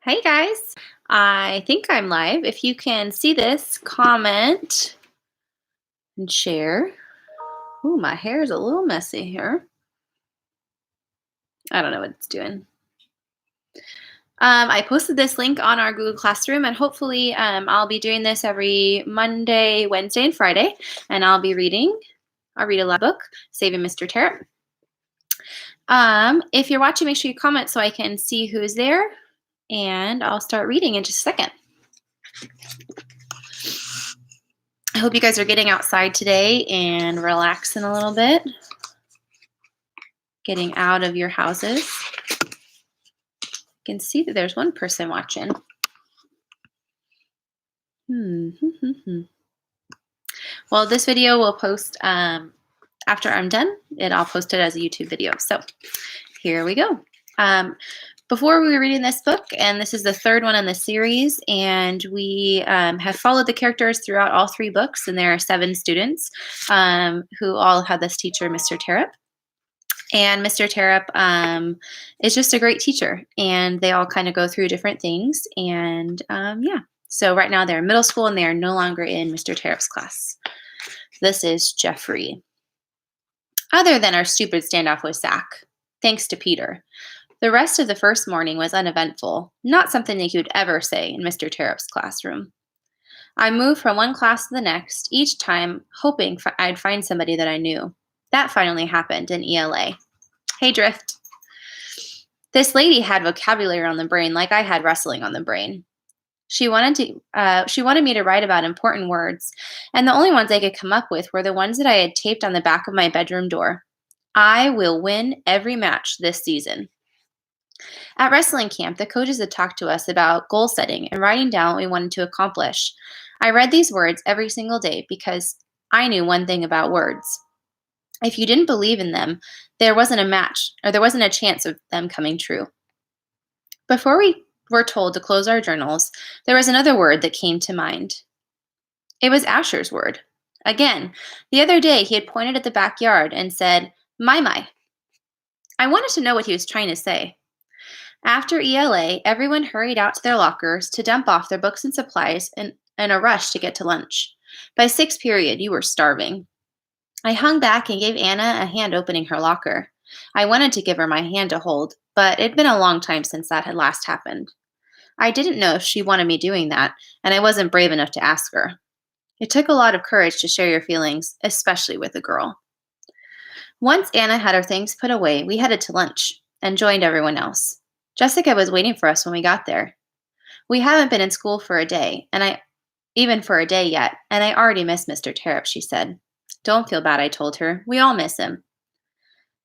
Hey guys, I think I'm live. If you can see this, comment and share. Ooh, my hair is a little messy here. I don't know what it's doing. I posted this link on our Google Classroom, and hopefully, I'll be doing this every Monday, Wednesday, and Friday. And I'll be reading. I'll read a Aloud book, Saving Mr. Terupt. If you're watching, make sure you comment so I can see who's there, and I'll start reading in just a second. I hope you guys are getting outside today and relaxing a little bit, getting out of your houses. You can see that there's one person watching. Well, this video will post after I'm done. I'll post it as a YouTube video. So here we go. Before we were reading this book, and this is the third one in the series, and we have followed the characters throughout all three books, and there are 7 students who all have this teacher, Mr. Terupt. And Mr. Terupt is just a great teacher, and they all kind of go through different things, and yeah. So right now they're in middle school, and they are no longer in Mr. Terupt's class. This is Jeffrey. Other than our stupid standoff with Zach, thanks to Peter, the rest of the first morning was uneventful, not something that you would ever say in Mr. Terupt's classroom. I moved from one class to the next, each time hoping I'd find somebody that I knew. That finally happened in ELA. Hey, Drift. This lady had vocabulary on the brain like I had wrestling on the brain. She wanted me to write about important words, and the only ones I could come up with were the ones that I had taped on the back of my bedroom door. I will win every match this season. At wrestling camp, the coaches had talked to us about goal setting and writing down what we wanted to accomplish. I read these words every single day because I knew one thing about words. If you didn't believe in them, there wasn't a chance of them coming true. Before we were told to close our journals, there was another word that came to mind. It was Asher's word. Again, the other day he had pointed at the backyard and said, "My." I wanted to know what he was trying to say. After ELA, everyone hurried out to their lockers to dump off their books and supplies in a rush to get to lunch. By 6th period, you were starving. I hung back and gave Anna a hand opening her locker. I wanted to give her my hand to hold, but it'd been a long time since that had last happened. I didn't know if she wanted me doing that, and I wasn't brave enough to ask her. It took a lot of courage to share your feelings, especially with a girl. Once Anna had her things put away, we headed to lunch and joined everyone else. Jessica was waiting for us when we got there. We haven't been in school for a day, yet, and I already miss Mr. Terupt, she said. Don't feel bad, I told her. We all miss him.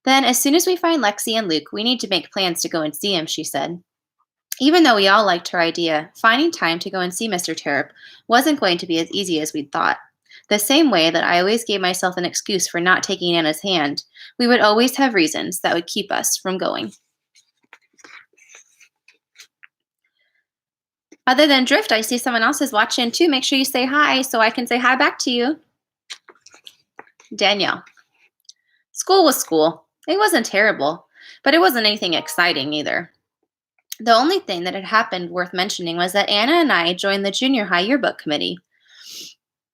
Then, as soon as we find Lexi and Luke, we need to make plans to go and see him, she said. Even though we all liked her idea, finding time to go and see Mr. Terupt wasn't going to be as easy as we'd thought. The same way that I always gave myself an excuse for not taking Anna's hand, we would always have reasons that would keep us from going. Other than Drift, I see someone else is watching too. Make sure you say hi so I can say hi back to you. Danielle. School was school. It wasn't terrible, but it wasn't anything exciting either. The only thing that had happened worth mentioning was that Anna and I joined the junior high yearbook committee.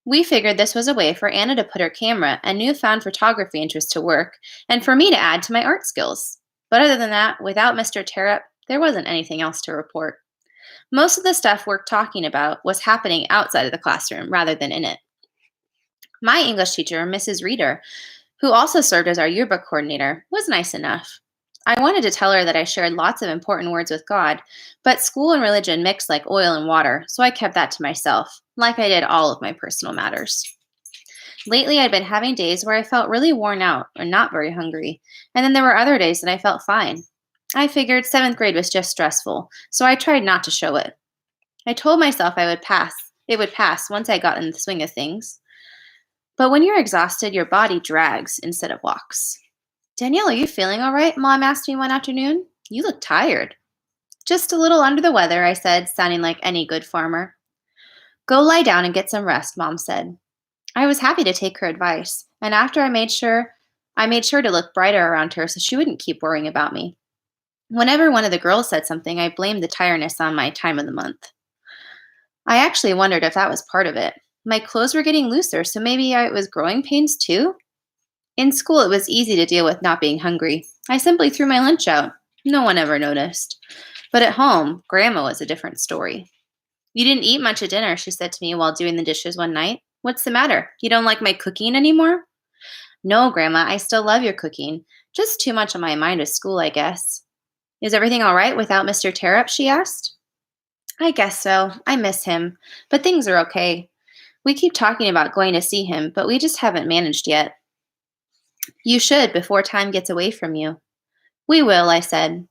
We figured this was a way for Anna to put her camera and newfound photography interest to work, and for me to add to my art skills. But other than that, without Mr. Terupt, there wasn't anything else to report. Most of the stuff we're talking about was happening outside of the classroom rather than in it. My English teacher, Mrs. Reeder, who also served as our yearbook coordinator, was nice enough. I wanted to tell her that I shared lots of important words with God, but school and religion mix like oil and water, so I kept that to myself, like I did all of my personal matters. Lately, I'd been having days where I felt really worn out or not very hungry, and then there were other days that I felt fine. I figured 7th grade was just stressful, so I tried not to show it. I told myself it would pass once I got in the swing of things. But when you're exhausted, your body drags instead of walks. Danielle, are you feeling all right? Mom asked me one afternoon. You look tired. Just a little under the weather, I said, sounding like any good farmer. Go lie down and get some rest, Mom said. I was happy to take her advice, and after I made sure to look brighter around her so she wouldn't keep worrying about me. Whenever one of the girls said something, I blamed the tiredness on my time of the month. I actually wondered if that was part of it. My clothes were getting looser, so maybe I was growing pains too? In school, it was easy to deal with not being hungry. I simply threw my lunch out. No one ever noticed. But at home, Grandma was a different story. You didn't eat much at dinner, she said to me while doing the dishes one night. What's the matter? You don't like my cooking anymore? No, Grandma, I still love your cooking. Just too much on my mind with school, I guess. Is everything all right without Mr. Terupt? She asked. I guess so. I miss him. But things are okay. We keep talking about going to see him, but we just haven't managed yet. You should before time gets away from you. We will, I said.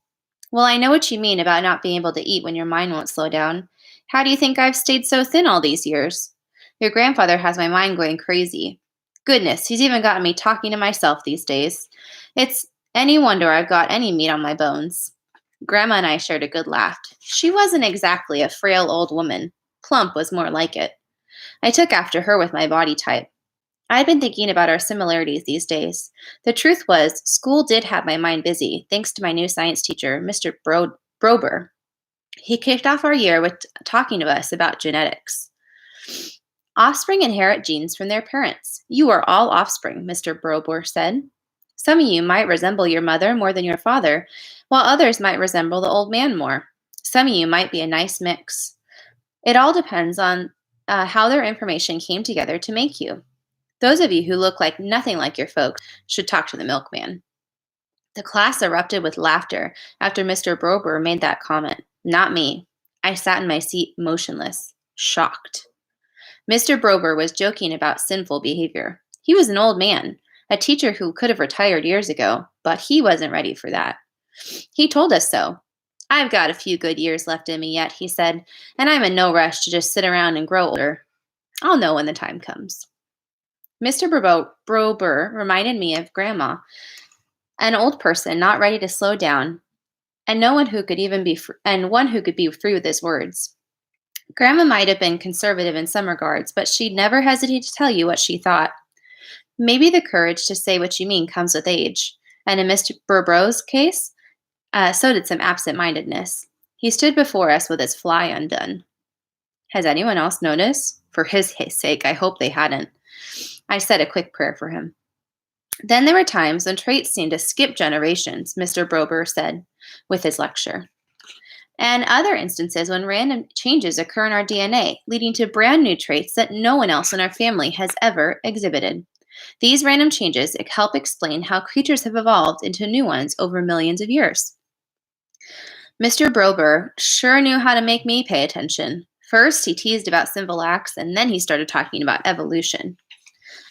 Well, I know what you mean about not being able to eat when your mind won't slow down. How do you think I've stayed so thin all these years? Your grandfather has my mind going crazy. Goodness, he's even gotten me talking to myself these days. It's any wonder I've got any meat on my bones. Grandma and I shared a good laugh. She wasn't exactly a frail old woman. Plump was more like it. I took after her with my body type. I'd been thinking about our similarities these days. The truth was, school did have my mind busy, thanks to my new science teacher, Mr. Brober. He kicked off our year with talking to us about genetics. Offspring inherit genes from their parents. You are all offspring, Mr. Brober said. Some of you might resemble your mother more than your father, while others might resemble the old man more. Some of you might be a nice mix. It all depends on how their information came together to make you. Those of you who look like nothing like your folks should talk to the milkman. The class erupted with laughter after Mr. Brober made that comment. Not me. I sat in my seat motionless, shocked. Mr. Brober was joking about sinful behavior. He was an old man, a teacher who could have retired years ago, but he wasn't ready for that. He told us so. I've got a few good years left in me yet, he said, and I'm in no rush to just sit around and grow older. I'll know when the time comes. Mr. Brober reminded me of Grandma, an old person not ready to slow down, and no one who could even be and one who could be free with his words. Grandma might have been conservative in some regards, but she'd never hesitate to tell you what she thought. Maybe the courage to say what you mean comes with age, and in Mr. Brober's case, so did some absent-mindedness. He stood before us with his fly undone. Has anyone else noticed? For his sake, I hope they hadn't. I said a quick prayer for him. Then there were times when traits seemed to skip generations, Mr. Brober said with his lecture. And other instances when random changes occur in our DNA, leading to brand new traits that no one else in our family has ever exhibited. These random changes help explain how creatures have evolved into new ones over millions of years. Mr. Brober sure knew how to make me pay attention. First, he teased about sinful acts, and then he started talking about evolution.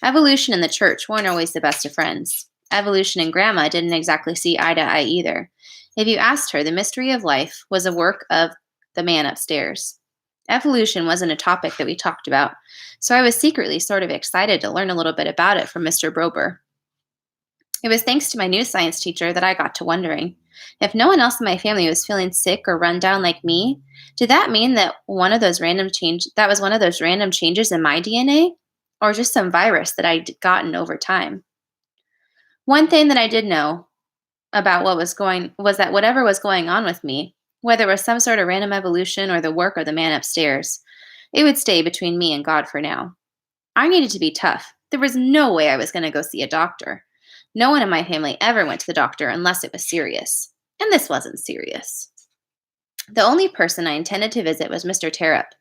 Evolution and the church weren't always the best of friends. Evolution and Grandma didn't exactly see eye to eye either. If you asked her, the mystery of life was a work of the man upstairs. Evolution wasn't a topic that we talked about, so I was secretly sort of excited to learn a little bit about it from Mr. Brober. It was thanks to my new science teacher that I got to wondering, if no one else in my family was feeling sick or run down like me, did that mean that was one of those random changes in my DNA? Or just some virus that I'd gotten over time? One thing that I did know about was that whatever was going on with me, whether it was some sort of random evolution or the work of the man upstairs, it would stay between me and God for now. I needed to be tough. There was no way I was going to go see a doctor. No one in my family ever went to the doctor unless it was serious. And this wasn't serious. The only person I intended to visit was Mr. Terupt.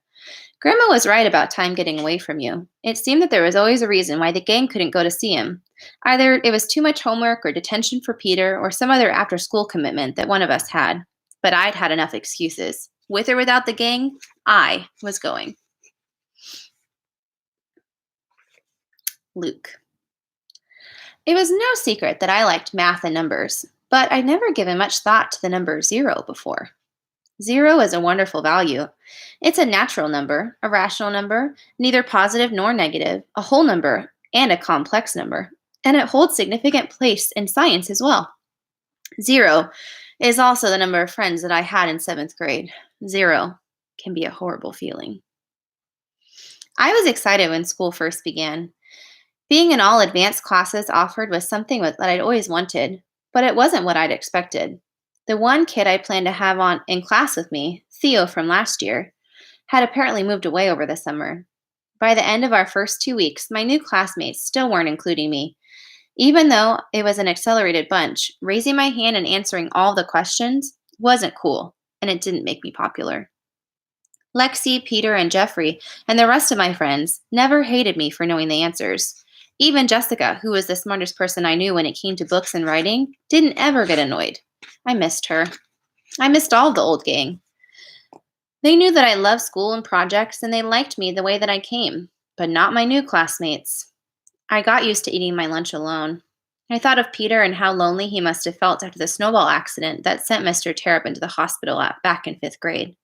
Grandma was right about time getting away from you. It seemed that there was always a reason why the gang couldn't go to see him. Either it was too much homework or detention for Peter or some other after-school commitment that one of us had. But I'd had enough excuses. With or without the gang, I was going. Luke. It was no secret that I liked math and numbers, but I'd never given much thought to the number 0 before. 0 is a wonderful value. It's a natural number, a rational number, neither positive nor negative, a whole number, and a complex number. And it holds significant place in science as well. 0 is also the number of friends that I had in 7th grade. 0 can be a horrible feeling. I was excited when school first began. Being in all advanced classes offered was something that I'd always wanted, but it wasn't what I'd expected. The one kid I planned to have on in class with me, Theo from last year, had apparently moved away over the summer. By the end of our first 2 weeks, my new classmates still weren't including me. Even though it was an accelerated bunch, raising my hand and answering all the questions wasn't cool, and it didn't make me popular. Lexi, Peter, and Jeffrey, and the rest of my friends never hated me for knowing the answers. Even Jessica, who was the smartest person I knew when it came to books and writing, didn't ever get annoyed. I missed her. I missed all of the old gang. They knew that I loved school and projects, and they liked me the way that I came, but not my new classmates. I got used to eating my lunch alone. I thought of Peter and how lonely he must have felt after the snowball accident that sent Mr. Terupt into the hospital back in 5th grade.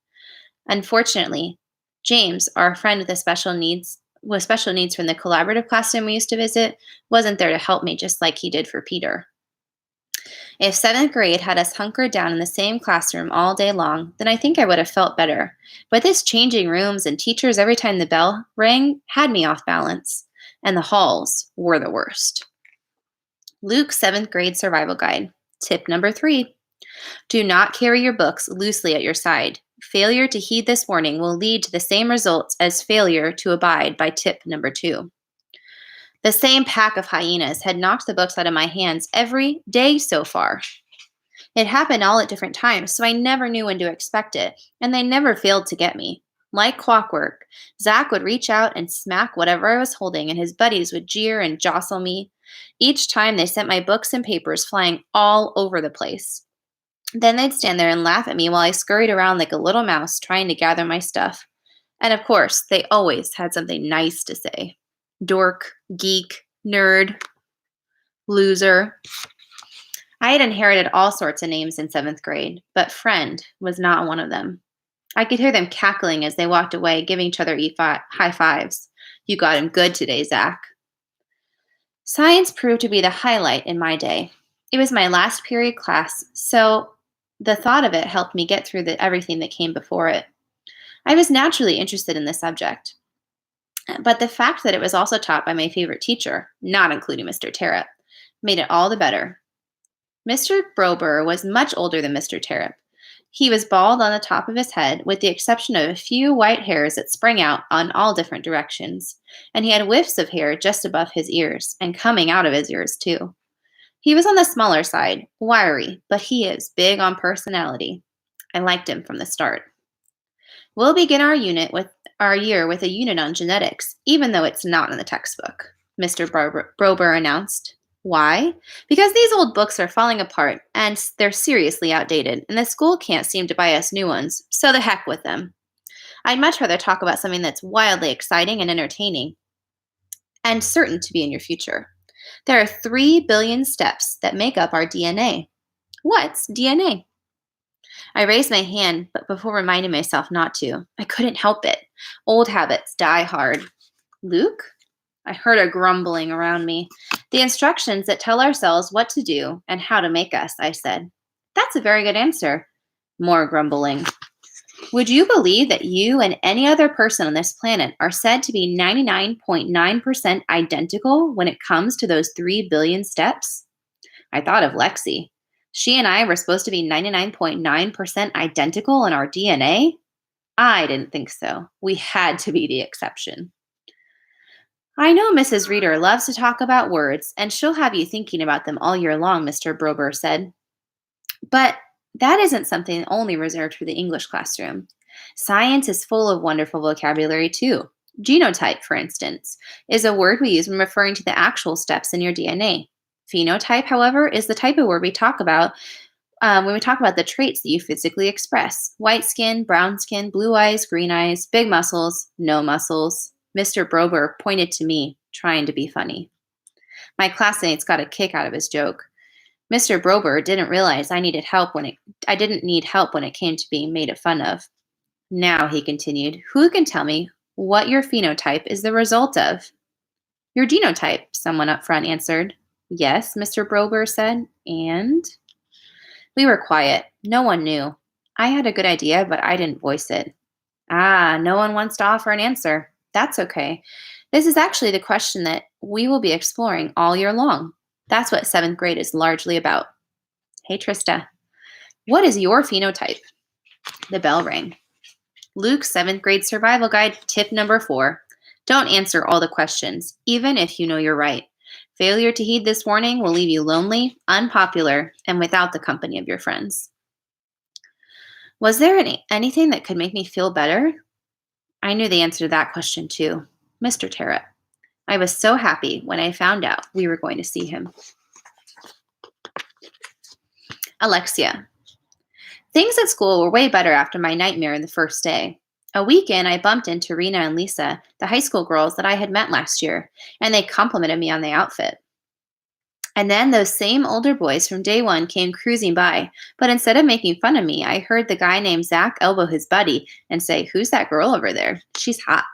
Unfortunately, James, our friend with special needs from the collaborative classroom we used to visit, wasn't there to help me just like he did for Peter. If 7th grade had us hunkered down in the same classroom all day long, then I think I would have felt better. But this changing rooms and teachers every time the bell rang had me off balance, and the halls were the worst. Luke's 7th grade survival guide. Tip number 3. Do not carry your books loosely at your side. Failure to heed this warning will lead to the same results as failure to abide by tip number 2. The same pack of hyenas had knocked the books out of my hands every day so far. It happened all at different times, so I never knew when to expect it, and they never failed to get me. Like clockwork, Zach would reach out and smack whatever I was holding, and his buddies would jeer and jostle me. Each time they sent my books and papers flying all over the place. Then they'd stand there and laugh at me while I scurried around like a little mouse trying to gather my stuff. And of course, they always had something nice to say. Dork, geek, nerd, loser. I had inherited all sorts of names in 7th grade, but friend was not one of them. I could hear them cackling as they walked away, giving each other high fives. You got him good today, Zach. Science proved to be the highlight in my day. It was my last period class, so the thought of it helped me get through everything that came before it. I was naturally interested in the subject, but the fact that it was also taught by my favorite teacher, not including Mr. Terupt, made it all the better. Mr. Brober was much older than Mr. Terupt. He was bald on the top of his head, with the exception of a few white hairs that sprang out on all different directions, and he had whiffs of hair just above his ears, and coming out of his ears too. He was on the smaller side, wiry, but he is big on personality. I liked him from the start. We'll begin our year with a unit on genetics, even though it's not in the textbook, Mr. Brober announced. Why? Because these old books are falling apart, and they're seriously outdated, and the school can't seem to buy us new ones, so the heck with them. I'd much rather talk about something that's wildly exciting and entertaining, and certain to be in your future. There are 3 billion steps that make up our DNA. What's DNA? I raised my hand, but before reminding myself not to. I couldn't help it. Old habits die hard. Luke? I heard a grumbling around me. The instructions that tell our cells what to do and how to make us, I said. That's a very good answer. More grumbling. Would you believe that you and any other person on this planet are said to be 99.9% identical when it comes to those 3 billion steps? I thought of Lexi. She and I were supposed to be 99.9% identical in our DNA? I didn't think so. We had to be the exception. I know Mrs. Reader loves to talk about words, and she'll have you thinking about them all year long, Mr. Brober said. But that isn't something only reserved for the English classroom. Science is full of wonderful vocabulary, too. Genotype, for instance, is a word we use when referring to the actual steps in your DNA. Phenotype, however, is the type of word we talk about when we talk about the traits that you physically express. White skin, brown skin, blue eyes, green eyes, big muscles, no muscles. Mr. Brober pointed to me, trying to be funny. My classmates got a kick out of his joke. Mr. Brober didn't realize I didn't need help when it came to being made fun of. Now, he continued, who can tell me what your phenotype is the result of? Your genotype, someone up front answered. Yes, Mr. Brober said, and? We were quiet. No one knew. I had a good idea, but I didn't voice it. No one wants to offer an answer. That's okay. This is actually the question that we will be exploring all year long. That's what 7th grade is largely about. Hey, Trista. What is your phenotype? The bell rang. Luke's 7th grade survival guide, tip number 4. Don't answer all the questions, even if you know you're right. Failure to heed this warning will leave you lonely, unpopular, and without the company of your friends. Was there anything that could make me feel better? I knew the answer to that question too. Mr. Terupt. I was so happy when I found out we were going to see him. Alexia. Things at school were way better after my nightmare the first day. A week in, I bumped into Rena and Lisa, the high school girls that I had met last year, and they complimented me on the outfit. And then those same older boys from day one came cruising by, but instead of making fun of me, I heard the guy named Zach elbow his buddy and say, "Who's that girl over there? She's hot."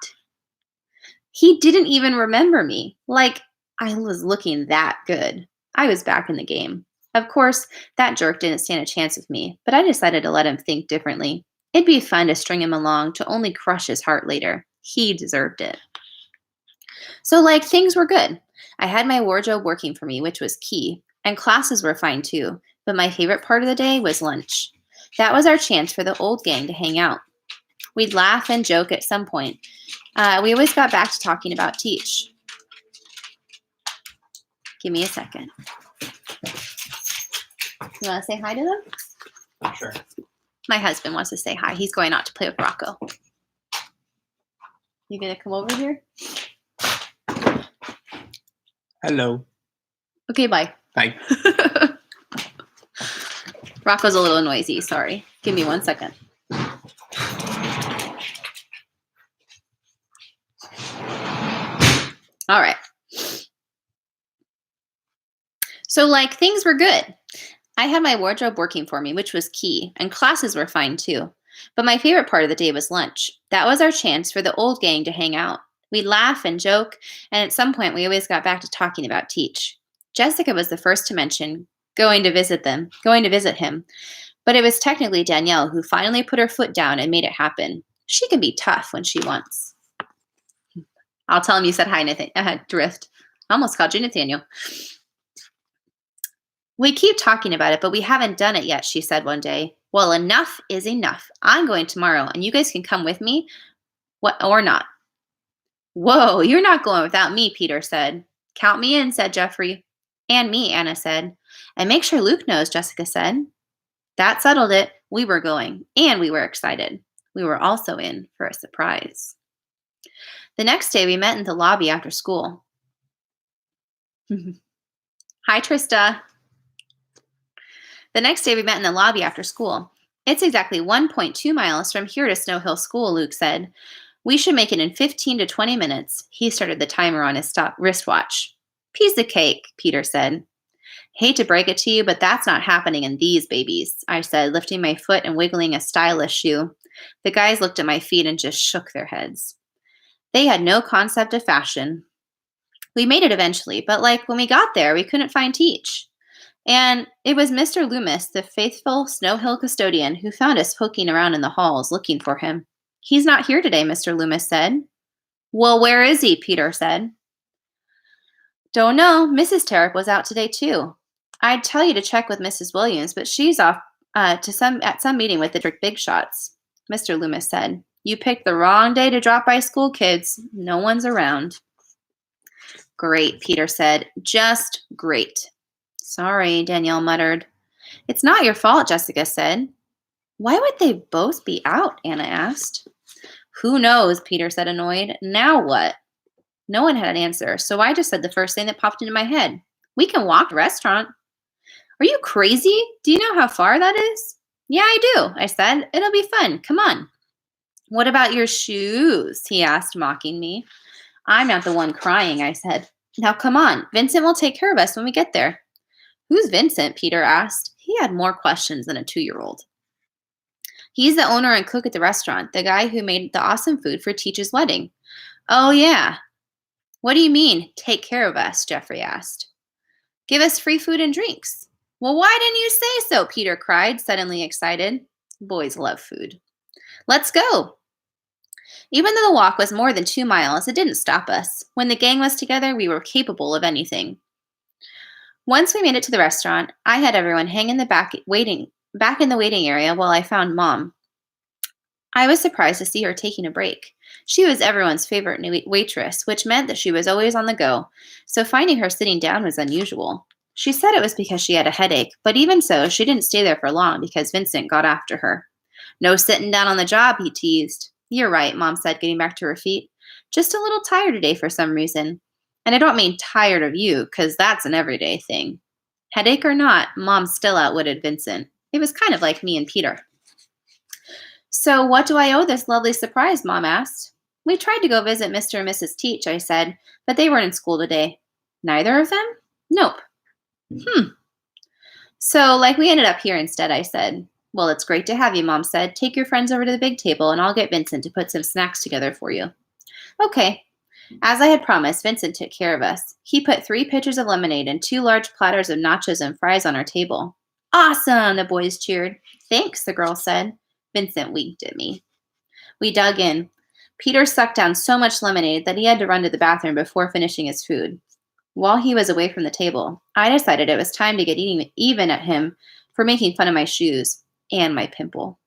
He didn't even remember me, like I was looking that good. I was back in the game. Of course, that jerk didn't stand a chance with me, but I decided to let him think differently. It'd be fun to string him along to only crush his heart later. He deserved it. So, things were good. I had my wardrobe working for me, which was key, and classes were fine too, but my favorite part of the day was lunch. That was our chance for the old gang to hang out. We'd laugh and joke at some point. We always got back to talking about Teach. Give me a second. You want to say hi to them? Sure. My husband wants to say hi. He's going out to play with Rocco. You gonna come over here? Hello. Okay, bye. Bye. Rocco's a little noisy, sorry. Give me 1 second. All right. So, things were good. I had my wardrobe working for me, which was key, and classes were fine too. But my favorite part of the day was lunch. That was our chance for the old gang to hang out. We'd laugh and joke, and at some point we always got back to talking about Teach. Jessica was the first to mention going to visit him. But it was technically Danielle who finally put her foot down and made it happen. She can be tough when she wants. I'll tell him you said hi, Drift. I almost called you Nathaniel. We keep talking about it, but we haven't done it yet, she said one day. Well, enough is enough. I'm going tomorrow, and you guys can come with me, or not. Whoa, you're not going without me, Peter said. Count me in, said Jeffrey. And me, Anna said. And make sure Luke knows, Jessica said. That settled it. We were going, and we were excited. We were also in for a surprise. The next day, we met in the lobby after school. Hi, Trista. The next day, we met in the lobby after school. It's exactly 1.2 miles from here to Snow Hill School, Luke said. We should make it in 15 to 20 minutes. He started the timer on his wristwatch. Piece of cake, Peter said. Hate to break it to you, but that's not happening in these babies, I said, lifting my foot and wiggling a stylish shoe. The guys looked at my feet and just shook their heads. They had no concept of fashion. We made it eventually, but when we got there, we couldn't find Teach. And it was Mr. Loomis, the faithful Snow Hill custodian, who found us poking around in the halls looking for him. He's not here today, Mr. Loomis said. Well, where is he? Peter said. Don't know. Mrs. Terupt was out today too. I'd tell you to check with Mrs. Williams, but she's off at some meeting with the district big shots. Mr. Loomis said. You picked the wrong day to drop by school, kids. No one's around. Great, Peter said. Just great. Sorry, Danielle muttered. It's not your fault, Jessica said. Why would they both be out? Anna asked. Who knows, Peter said, annoyed. Now what? No one had an answer, so I just said the first thing that popped into my head. We can walk to the restaurant. Are you crazy? Do you know how far that is? Yeah, I do, I said. It'll be fun. Come on. What about your shoes? He asked, mocking me. I'm not the one crying, I said. Now come on. Vincent will take care of us when we get there. Who's Vincent? Peter asked. He had more questions than a 2-year-old. He's the owner and cook at the restaurant, the guy who made the awesome food for Teach's wedding. Oh, yeah. What do you mean, take care of us? Jeffrey asked. Give us free food and drinks. Well, why didn't you say so? Peter cried, suddenly excited. Boys love food. Let's go. Even though the walk was more than 2 miles, it didn't stop us. When the gang was together, we were capable of anything. Once we made it to the restaurant, I had everyone hang in the back waiting Back in the waiting area, I found Mom. I was surprised to see her taking a break. She was everyone's favorite new waitress, which meant that she was always on the go, so finding her sitting down was unusual. She said it was because she had a headache, but even so, she didn't stay there for long because Vincent got after her. No sitting down on the job, he teased. You're right, Mom said, getting back to her feet. Just a little tired today for some reason. And I don't mean tired of you, because that's an everyday thing. Headache or not, Mom still outwitted Vincent. It was kind of like me and Peter. So, what do I owe this lovely surprise? Mom asked. We tried to go visit Mr. and Mrs. Teach, I said, but they weren't in school today. Neither of them? Nope. So, like, we ended up here instead, I said. Well, it's great to have you, Mom said. Take your friends over to the big table, and I'll get Vincent to put some snacks together for you. Okay. As I had promised, Vincent took care of us. He put 3 pitchers of lemonade and 2 large platters of nachos and fries on our table. Awesome, the boys cheered. Thanks, the girl said. Vincent winked at me. We dug in. Peter sucked down so much lemonade that he had to run to the bathroom before finishing his food. While he was away from the table, I decided it was time to get even at him for making fun of my shoes and my pimple.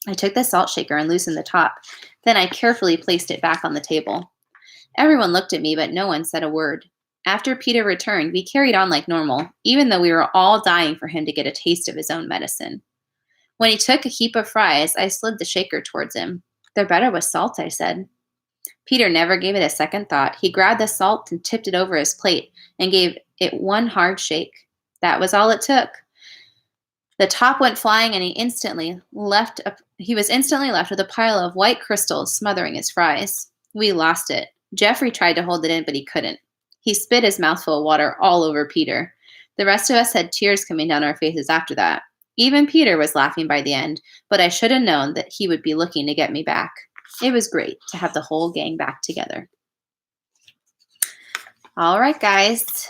I took the salt shaker and loosened the top. Then I carefully placed it back on the table. Everyone looked at me, but no one said a word. After Peter returned, we carried on like normal, even though we were all dying for him to get a taste of his own medicine. When he took a heap of fries, I slid the shaker towards him. They're better with salt, I said. Peter never gave it a second thought. He grabbed the salt and tipped it over his plate and gave it one hard shake. That was all it took. The top went flying, and he was instantly left with a pile of white crystals smothering his fries. We lost it. Jeffrey tried to hold it in, but he couldn't. He spit his mouthful of water all over Peter. The rest of us had tears coming down our faces after that. Even Peter was laughing by the end, but I should have known that he would be looking to get me back. It was great to have the whole gang back together. All right, guys.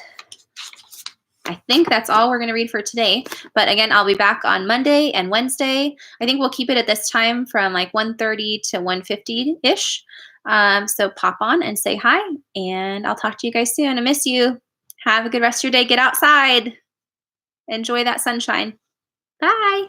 I think that's all we're going to read for today. But again, I'll be back on Monday and Wednesday. I think we'll keep it at this time from like 1:30 to 1:50-ish. So pop on and say hi, and I'll talk to you guys soon. I miss you. Have a good rest of your day. Get outside. Enjoy that sunshine. Bye.